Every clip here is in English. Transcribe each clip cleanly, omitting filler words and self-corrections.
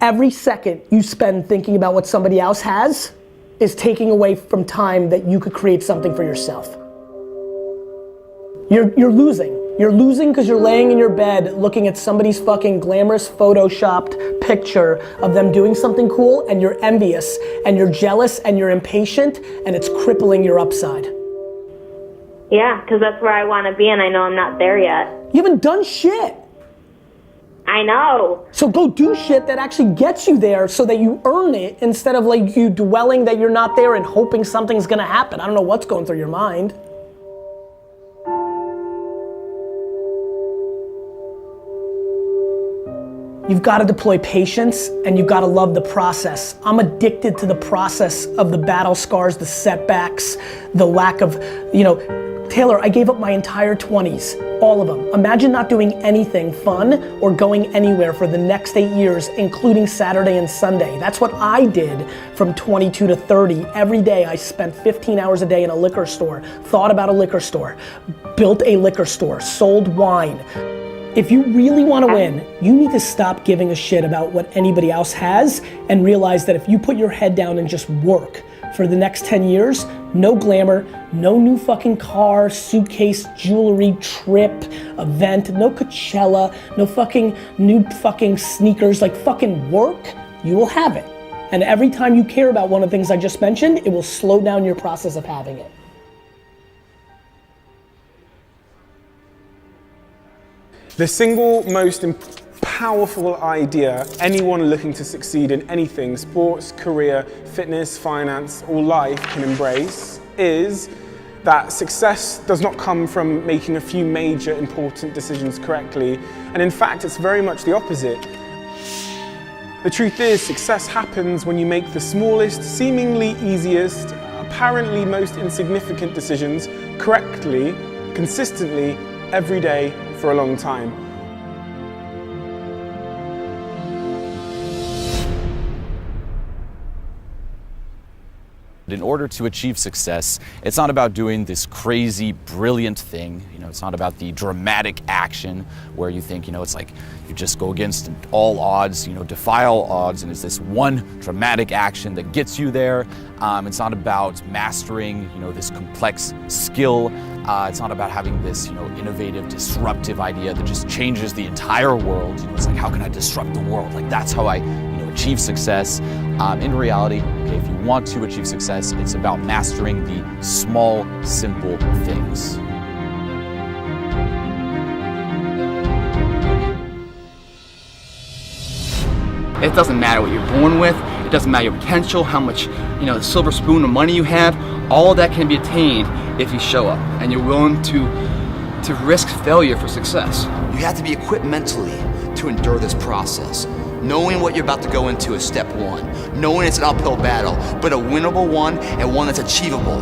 Every second you spend thinking about what somebody else has is taking away from time that you could create something for yourself. You're losing. You're losing because you're laying in your bed looking at somebody's fucking glamorous photoshopped picture of them doing something cool, and you're envious and you're jealous and you're impatient, and it's crippling your upside. Yeah, because that's where I want to be, and I know I'm not there yet. You haven't done shit. I know. So go do shit that actually gets you there so that you earn it, instead of like you dwelling that you're not there and hoping something's gonna happen. I don't know what's going through your mind. You've got to deploy patience, and you've got to love the process. I'm addicted to the process of the battle scars, the setbacks, the lack of, Taylor, I gave up my entire 20s, all of them. Imagine not doing anything fun or going anywhere for the next 8 years, including Saturday and Sunday. That's what I did from 22 to 30. Every day I spent 15 hours a day in a liquor store, thought about a liquor store, built a liquor store, sold wine. If you really want to win, you need to stop giving a shit about what anybody else has and realize that if you put your head down and just work for the next 10 years, no glamour, no new fucking car, suitcase, jewelry, trip, event, no Coachella, no fucking new fucking sneakers, like fucking work, you will have it. And every time you care about one of the things I just mentioned, it will slow down your process of having it. The single most powerful idea anyone looking to succeed in anything, sports, career, fitness, finance, or life can embrace is that success does not come from making a few major important decisions correctly, and in fact it's very much the opposite. The truth is, success happens when you make the smallest, seemingly easiest, apparently most insignificant decisions correctly, consistently, every day, for a long time. In order to achieve success, it's not about doing this crazy, brilliant thing. It's not about the dramatic action where you think, it's like you just go against all odds, defy all odds, and it's this one dramatic action that gets you there. It's not about mastering, this complex skill. It's not about having this, innovative, disruptive idea that just changes the entire world. It's like, how can I disrupt the world? Like, that's how I, achieve success. In reality, if you want to achieve success, it's about mastering the small, simple things. It doesn't matter what you're born with. It doesn't matter your potential, how much, the silver spoon of money you have. All of that can be attained if you show up and you're willing to risk failure for success. You have to be equipped mentally to endure this process. Knowing what you're about to go into is step one. Knowing it's an uphill battle, but a winnable one and one that's achievable.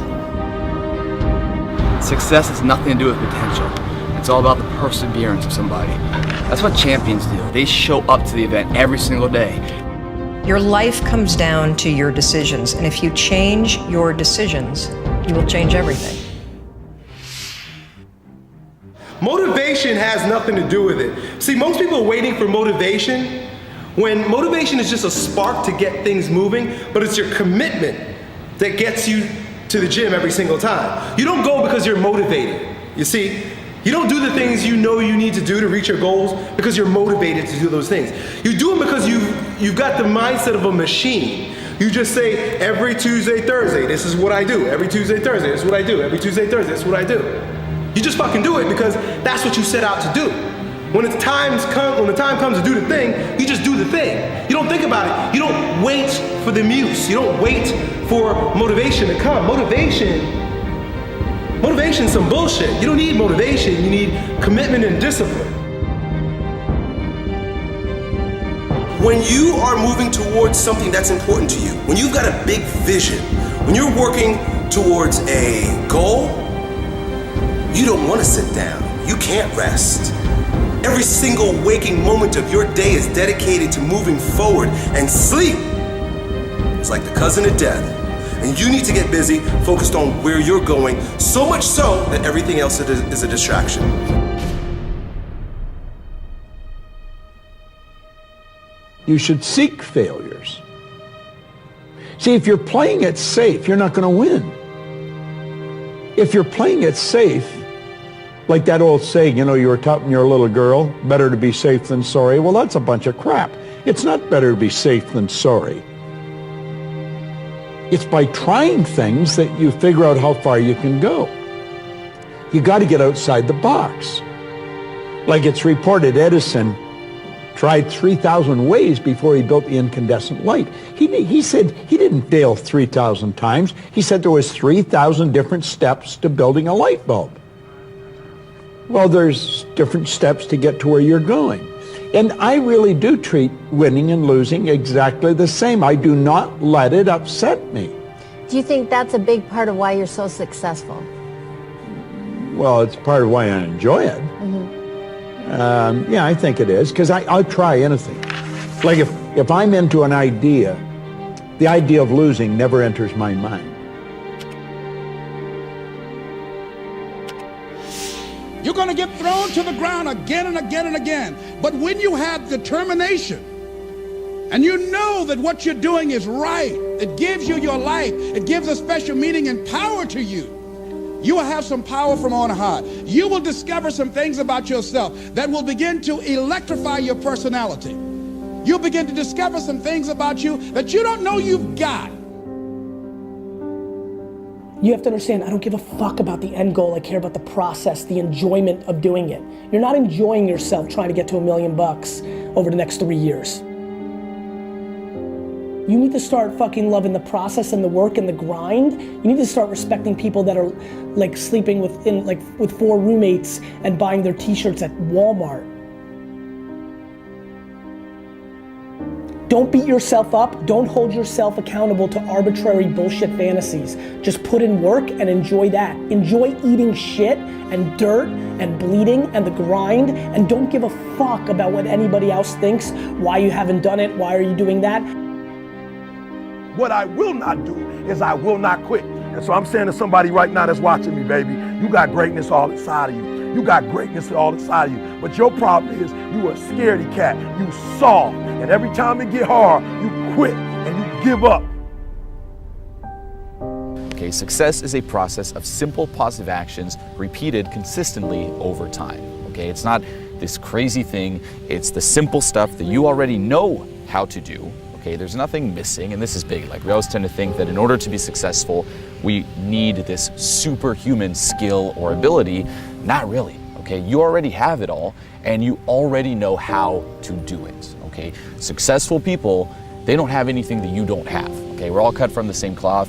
Success has nothing to do with potential. It's all about the perseverance of somebody. That's what champions do. They show up to the event every single day. Your life comes down to your decisions, and if you change your decisions, you will change everything. Motivation has nothing to do with it. See, most people are waiting for motivation when motivation is just a spark to get things moving, but it's your commitment that gets you to the gym every single time. You don't go because you're motivated. You see, you don't do the things you know you need to do to reach your goals because you're motivated to do those things. You do them because you've got the mindset of a machine. You just say, every Tuesday, Thursday, this is what I do. Every Tuesday, Thursday, this is what I do. Every Tuesday, Thursday, this is what I do. You just fucking do it because that's what you set out to do. When the time comes to do the thing, you just do the thing. You don't think about it. You don't wait for the muse. You don't wait for motivation to come. Motivation's some bullshit. You don't need motivation. You need commitment and discipline. When you are moving towards something that's important to you, when you've got a big vision, when you're working towards a goal, you don't want to sit down. You can't rest. Every single waking moment of your day is dedicated to moving forward, and sleep is like the cousin of death. And you need to get busy, focused on where you're going, so much so that everything else is a distraction. You should seek failures. See, if you're playing it safe, you're not going to win. If you're playing it safe, like that old saying, you know, you were taught when you're a little girl, better to be safe than sorry. Well, that's a bunch of crap. It's not better to be safe than sorry. It's by trying things that you figure out how far you can go. You got to get outside the box. Like it's reported, Edison tried 3,000 ways before he built the incandescent light. He said he didn't fail 3,000 times. He said there was 3,000 different steps to building a light bulb. Well, there's different steps to get to where you're going. And I really do treat winning and losing exactly the same. I do not let it upset me. Do you think that's a big part of why you're so successful? Well, it's part of why I enjoy it. Yeah, I think it is, because I'll try anything. Like if I'm into an idea, the idea of losing never enters my mind. You're going to get thrown to the ground again and again and again. But when you have determination and you know that what you're doing is right, it gives you your life, it gives a special meaning and power to you. You will have some power from on high. You will discover some things about yourself that will begin to electrify your personality. You'll begin to discover some things about you that you don't know you've got. You have to understand, I don't give a fuck about the end goal. I care about the process, the enjoyment of doing it. You're not enjoying yourself trying to get to $1 million over the next 3 years. You need to start fucking loving the process and the work and the grind. You need to start respecting people that are like sleeping with 4 roommates and buying their t-shirts at Walmart. Don't beat yourself up. Don't hold yourself accountable to arbitrary bullshit fantasies. Just put in work and enjoy that. Enjoy eating shit and dirt and bleeding and the grind, and don't give a fuck about what anybody else thinks, why you haven't done it, why are you doing that. What I will not do is I will not quit. And so I'm saying to somebody right now that's watching me, baby, you got greatness all inside of you. You got greatness all inside of you. But your problem is you a scaredy cat. You soft. And every time it get hard, you quit and you give up. Okay, success is a process of simple positive actions repeated consistently over time. Okay, it's not this crazy thing. It's the simple stuff that you already know how to do. Okay, there's nothing missing, and this is big. Like, we always tend to think that in order to be successful, we need this superhuman skill or ability. Not really. Okay, you already have it all, and you already know how to do it. Okay, successful people, they don't have anything that you don't have. Okay, we're all cut from the same cloth.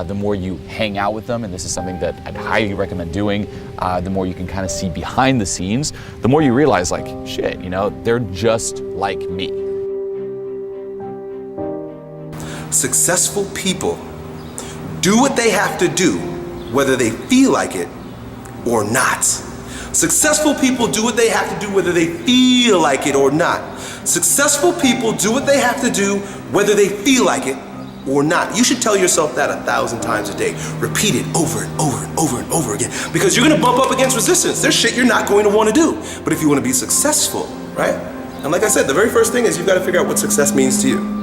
The more you hang out with them, and this is something that I'd highly recommend doing, the more you can kind of see behind the scenes, the more you realize, like, shit, you know, they're just like me. Successful people do what they have to do, whether they feel like it or not. Successful people do what they have to do, whether they feel like it or not. Successful people do what they have to do, whether they feel like it or not. You should tell yourself that 1,000 times a day. Repeat it over and over and over and over again, because you're gonna bump up against resistance. There's shit you're not going to want to do. But if you want to be successful, right? And like I said, the very first thing is you've got to figure out what success means to you.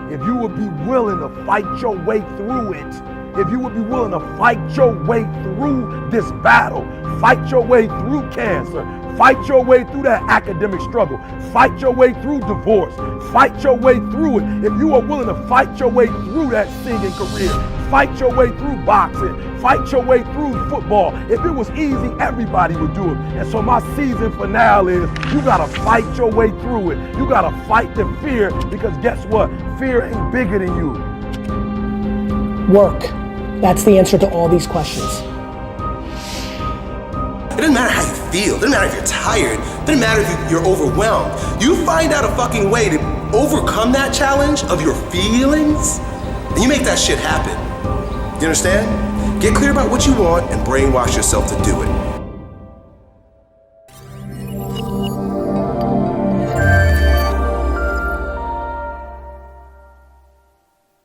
If you would be willing to fight your way through it, if you would be willing to fight your way through this battle, fight your way through cancer, fight your way through that academic struggle, fight your way through divorce, fight your way through it. If you are willing to fight your way through that singing career, fight your way through boxing, fight your way through football. If it was easy, everybody would do it. And so my season finale is you gotta fight your way through it. You gotta fight the fear, because guess what? Fear ain't bigger than you. Work. That's the answer to all these questions. It doesn't matter how you feel. It doesn't matter if you're tired. It doesn't matter if you're overwhelmed. You find out a fucking way to overcome that challenge of your feelings, and you make that shit happen. You understand? Get clear about what you want and brainwash yourself to do it.